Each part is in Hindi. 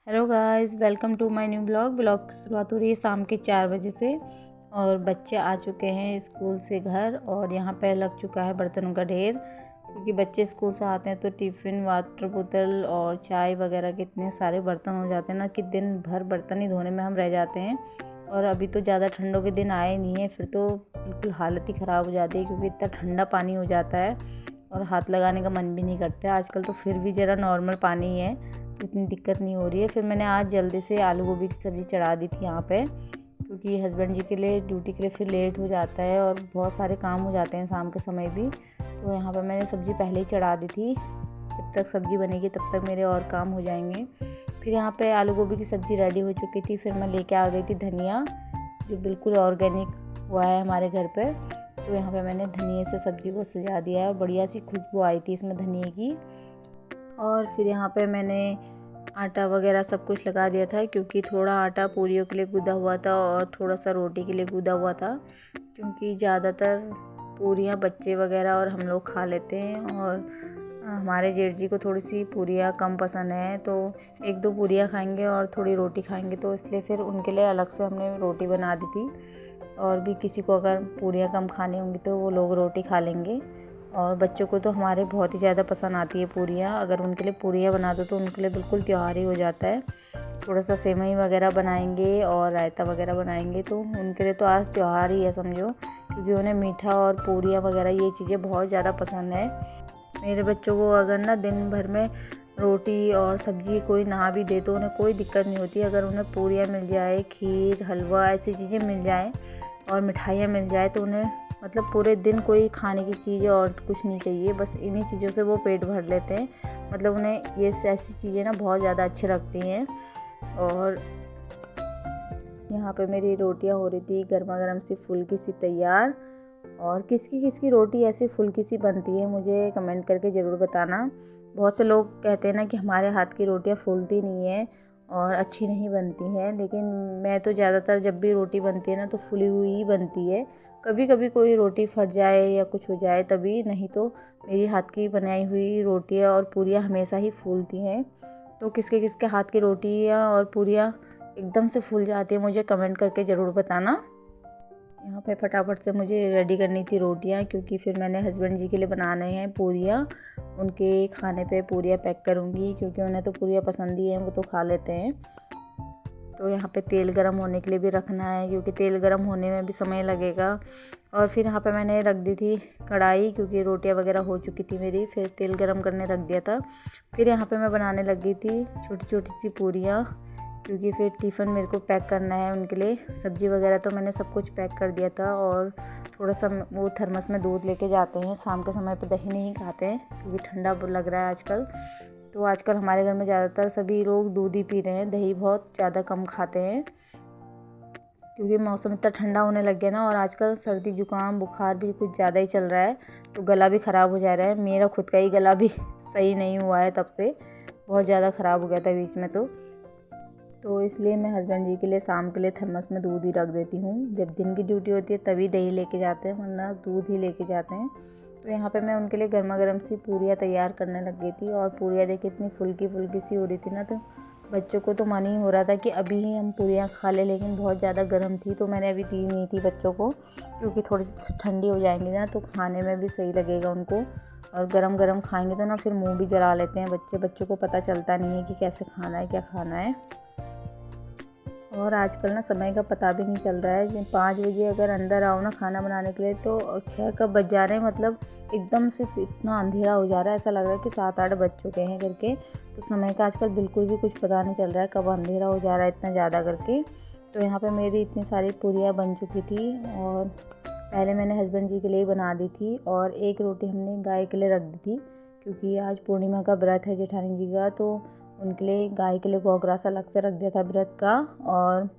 Hello guys, welcome to my new blog की शुरुआत हो रही है शाम के 4 बजे से। और बच्चे आ चुके हैं स्कूल से घर और यहाँ पे लग चुका है बर्तनों का ढेर, क्योंकि बच्चे स्कूल से आते हैं तो टिफ़िन, वाटर बोतल और चाय वगैरह के इतने सारे बर्तन हो जाते हैं ना कि दिन भर बर्तन ही धोने में हम रह जाते हैं। और अभी तो ज़्यादा ठंडों के दिन आए नहीं हैं, फिर तो बिल्कुल हालत ही ख़राब हो जाती है, क्योंकि इतना ठंडा पानी हो जाता है और हाथ लगाने का मन भी नहीं करता है। आजकल तो फिर भी ज़रा नॉर्मल पानी है तो इतनी दिक्कत नहीं हो रही है। फिर मैंने आज जल्दी से आलू गोभी की सब्ज़ी चढ़ा दी थी यहाँ पे, क्योंकि हस्बैंड जी के लिए ड्यूटी के लिए फिर लेट हो जाता है और बहुत सारे काम हो जाते हैं शाम के समय भी। तो यहाँ पे मैंने सब्ज़ी पहले ही चढ़ा दी थी, जब तक सब्ज़ी बनेगी तब तक मेरे और काम हो जाएंगे। फिर यहाँ पे आलू गोभी की सब्ज़ी रेडी हो चुकी थी। फिर मैं लेके आ गई थी धनिया, जो बिल्कुल ऑर्गेनिक हुआ है हमारे घर पर। तो यहाँ पे मैंने धनिए से सब्ज़ी को सजा दिया है और बढ़िया सी खुशबू आई थी इसमें धनिए की। और फिर यहाँ पे मैंने आटा वगैरह सब कुछ लगा दिया था, क्योंकि थोड़ा आटा पूरियों के लिए गूँधा हुआ था और थोड़ा सा रोटी के लिए गूँधा हुआ था, क्योंकि ज़्यादातर पूरियाँ बच्चे वगैरह और हम लोग खा लेते हैं। और हमारे जेठ जी को थोड़ी सी पूरियाँ कम पसंद है, तो एक दो पूरियाँ खाएंगे और थोड़ी रोटी खाएंगे, तो इसलिए फिर उनके लिए अलग से हमने रोटी बना दी थी। और भी किसी को अगर पूरियाँ कम खानी होंगी तो वो लोग रोटी खा लेंगे। और बच्चों को तो हमारे बहुत ही ज़्यादा पसंद आती है पूरियाँ। अगर उनके लिए पूरियाँ बना दो तो उनके लिए बिल्कुल त्योहार ही हो जाता है। थोड़ा सा सेवई वगैरह बनाएंगे और रायता वगैरह बनाएंगे, तो उनके लिए तो आज त्योहार ही है समझो, क्योंकि उन्हें मीठा और पूरियाँ वगैरह ये चीज़ें बहुत ज़्यादा पसंद है। मेरे बच्चों को अगर ना दिन भर में रोटी और सब्ज़ी कोई ना भी दे तो उन्हें कोई दिक्कत नहीं होती। अगर उन्हें पूरियाँ मिल जाए, खीर, हलवा, ऐसी चीज़ें मिल जाए और मिठाइयाँ मिल जाए तो उन्हें मतलब पूरे दिन कोई खाने की चीज़ और कुछ नहीं चाहिए। बस इन्हीं चीज़ों से वो पेट भर लेते हैं। मतलब उन्हें ये ऐसी चीज़ें ना बहुत ज़्यादा अच्छी लगती हैं। और यहाँ पे मेरी रोटियाँ हो रही थी गर्मा गर्म सी फुल्की सी तैयार। और किसकी किसकी रोटी ऐसी फुल्की सी बनती है मुझे कमेंट करके ज़रूर बताना। बहुत से लोग कहते हैं ना कि हमारे हाथ की रोटियाँ फूलती नहीं है और अच्छी नहीं बनती हैं, लेकिन मैं तो ज़्यादातर जब भी रोटी बनती है ना तो फुली हुई ही बनती है। कभी कभी कोई रोटी फट जाए या कुछ हो जाए तभी, नहीं तो मेरी हाथ की बनाई हुई रोटियाँ और पूरियाँ हमेशा ही फूलती हैं। तो किसके किसके हाथ की रोटियाँ और पूरियाँ एकदम से फूल जाती है मुझे कमेंट करके ज़रूर बताना। यहाँ पे फटाफट से मुझे रेडी करनी थी रोटियाँ, क्योंकि फिर मैंने हस्बैंड जी के लिए बनाने हैं पूरियाँ। उनके खाने पे पूरियाँ पैक करूँगी, क्योंकि उन्हें तो पूरियाँ पसंद ही हैं, वो तो खा लेते हैं। तो यहाँ पे तेल गरम होने के लिए भी रखना है, क्योंकि तेल गरम होने में भी समय लगेगा। और फिर यहाँ पे मैंने रख दी थी कढ़ाई, क्योंकि रोटियाँ वगैरह हो चुकी थी मेरी। फिर तेल गरम करने रख दिया था। फिर यहाँ पे मैं बनाने लग गई थी छोटी छोटी सी पूरियाँ, क्योंकि फिर टिफ़िन मेरे को पैक करना है उनके लिए। सब्ज़ी वगैरह तो मैंने सब कुछ पैक कर दिया था। और थोड़ा सा वो थर्मस में दूध लेके जाते हैं, शाम के समय पे दही नहीं खाते हैं, क्योंकि ठंडा लग रहा है आजकल। तो आजकल हमारे घर में ज़्यादातर सभी लोग दूध ही पी रहे हैं, दही बहुत ज़्यादा कम खाते हैं, क्योंकि मौसम इतना ठंडा होने लग गया ना। और आजकल सर्दी जुकाम बुखार भी कुछ ज़्यादा ही चल रहा है, तो गला भी ख़राब हो जा रहा है। मेरा खुद का ही गला भी सही नहीं हुआ है, तब से बहुत ज़्यादा ख़राब हो गया था बीच में। तो इसलिए मैं हस्बैंड जी के लिए शाम के लिए थर्मस में दूध ही रख देती हूँ। जब दिन की ड्यूटी होती है तभी दही लेके जाते हैं, वरना दूध ही लेके जाते हैं। तो यहाँ पे मैं उनके लिए गर्मा गर्म सी पूरियाँ तैयार करने लग गई थी। और पूरियाँ देखिए इतनी फुल्की फुल्की सी हो रही थी ना, तो बच्चों को तो मन ही हो रहा था कि अभी ही हम पूरियाँ खा लें, लेकिन बहुत ज़्यादा गर्म थी तो मैंने अभी दी नहीं थी बच्चों को, क्योंकि थोड़ी सी ठंडी हो जाएंगी ना तो खाने में भी सही लगेगा उनको। और गरम गरम खाएंगे तो ना फिर मुँह भी जला लेते हैं बच्चे। बच्चों को पता चलता नहीं है कि कैसे खाना है, क्या खाना है। और आजकल ना समय का पता भी नहीं चल रहा है। 5 बजे अगर अंदर आओ ना खाना बनाने के लिए तो 6 कब बज जा रहे हैं, मतलब एकदम से इतना अंधेरा हो जा रहा है, ऐसा लग रहा है कि 7-8 बज चुके हैं करके। तो समय का आजकल बिल्कुल भी कुछ पता नहीं चल रहा है कब अंधेरा हो जा रहा है इतना ज़्यादा करके। तो यहाँ पे मेरी इतनी सारी पूरियाँ बन चुकी थी। और पहले मैंने हस्बैंड जी के लिए बना दी थी और एक रोटी हमने गाय के लिए रख दी थी, क्योंकि आज पूर्णिमा का व्रत है जेठानी जी का। तो उनके लिए गाय के लिए गोग्रास अलग से रख दिया था व्रत का, और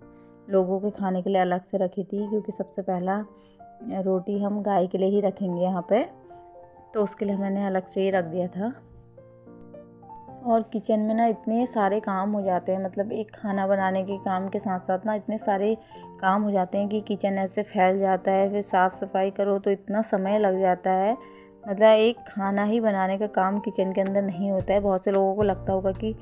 लोगों के खाने के लिए अलग से रखी थी, क्योंकि सबसे पहला रोटी हम गाय के लिए ही रखेंगे यहाँ पे। तो उसके लिए मैंने अलग से ही रख दिया था। और किचन में ना इतने सारे काम हो जाते हैं, मतलब एक खाना बनाने के काम के साथ साथ ना इतने सारे काम हो जाते हैं कि किचन ऐसे फैल जाता है। फिर साफ़ सफाई करो तो इतना समय लग जाता है। मतलब एक खाना ही बनाने का काम किचन के अंदर नहीं होता है। बहुत से लोगों को लगता होगा कि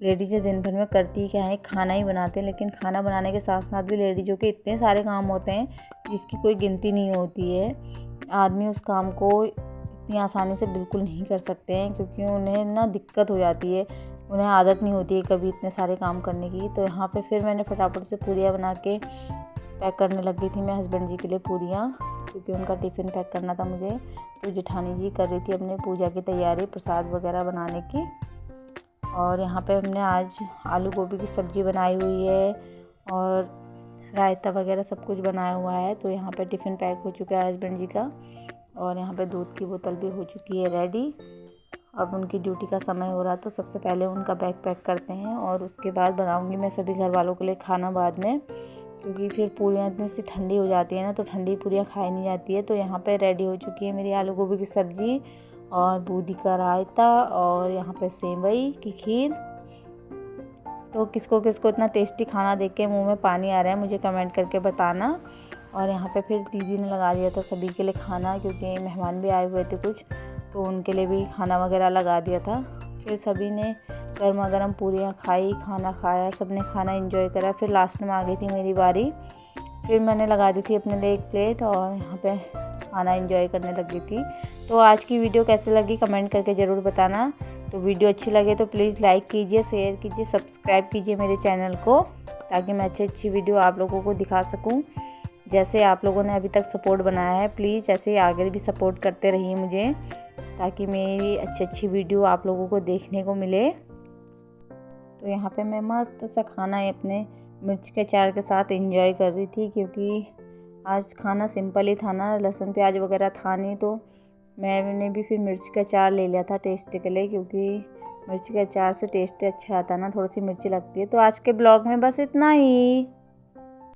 लेडीज़ें दिन भर में करती क्या है, खाना ही बनाते हैं, लेकिन खाना बनाने के साथ साथ भी लेडीज़ों के इतने सारे काम होते हैं जिसकी कोई गिनती नहीं होती है। आदमी उस काम को इतनी आसानी से बिल्कुल नहीं कर सकते हैं, क्योंकि उन्हें ना दिक्कत हो जाती है, उन्हें आदत नहीं होती है कभी इतने सारे काम करने की। तो यहाँ पे फिर मैंने फटाफट से पूरियाँ बना के पैक करने लग गई थी मैं हस्बैंड जी के लिए पूरियाँ, क्योंकि उनका टिफ़िन पैक करना था मुझे। तो जेठानी जी कर रही थी अपने पूजा की तैयारी प्रसाद वगैरह बनाने की। और यहाँ पे हमने आज आलू गोभी की सब्ज़ी बनाई हुई है और रायता वगैरह सब कुछ बनाया हुआ है। तो यहाँ पे टिफ़िन पैक हो चुका है हस्बैंड जी का, और यहाँ पे दूध की बोतल भी हो चुकी है रेडी। अब उनकी ड्यूटी का समय हो रहा, तो सबसे पहले उनका बैग पैक करते हैं और उसके बाद बनाऊँगी मैं सभी घर वालों के लिए खाना बाद में, क्योंकि फिर पूरियाँ इतनी सी ठंडी हो जाती है ना, तो ठंडी पूरियाँ खाई नहीं जाती है। तो यहाँ पे रेडी हो चुकी है मेरी आलू गोभी की सब्ज़ी और बूंदी का रायता और यहाँ पे सेवई की खीर। तो किसको किसको इतना टेस्टी खाना देख के मुँह में पानी आ रहा है मुझे कमेंट करके बताना। और यहाँ पे फिर दीदी ने लगा दिया था सभी के लिए खाना, क्योंकि मेहमान भी आए हुए थे कुछ, तो उनके लिए भी खाना वगैरह लगा दिया था। फिर सभी ने गर्मा गर्म पूरियाँ खाई, खाना खाया, सब ने खाना एंजॉय करा। फिर लास्ट में आ गई थी मेरी बारी, फिर मैंने लगा दी थी अपने लिए एक प्लेट और यहाँ पे खाना एंजॉय करने लग गई थी। तो आज की वीडियो कैसे लगी कमेंट करके ज़रूर बताना। तो वीडियो अच्छी लगे तो प्लीज़ लाइक कीजिए, शेयर कीजिए, सब्सक्राइब कीजिए मेरे चैनल को, ताकि मैं अच्छी वीडियो आप लोगों को दिखा सकूँ। जैसे आप लोगों ने अभी तक सपोर्ट बनाया है, प्लीज़ ऐसे ही आगे भी सपोर्ट करते रहिए मुझे, ताकि मेरी अच्छी वीडियो आप लोगों को देखने को मिले। तो यहाँ पे मैं मस्त सा खाना अपने मिर्च के अचार के साथ एंजॉय कर रही थी, क्योंकि आज खाना सिंपल ही था ना, लहसुन प्याज वगैरह था नहीं। तो मैंने भी फिर मिर्च का अचार ले लिया था टेस्ट के लिए, क्योंकि मिर्च के अचार से टेस्ट अच्छा आता है ना, थोड़ी सी मिर्ची लगती है। तो आज के ब्लॉग में बस इतना ही।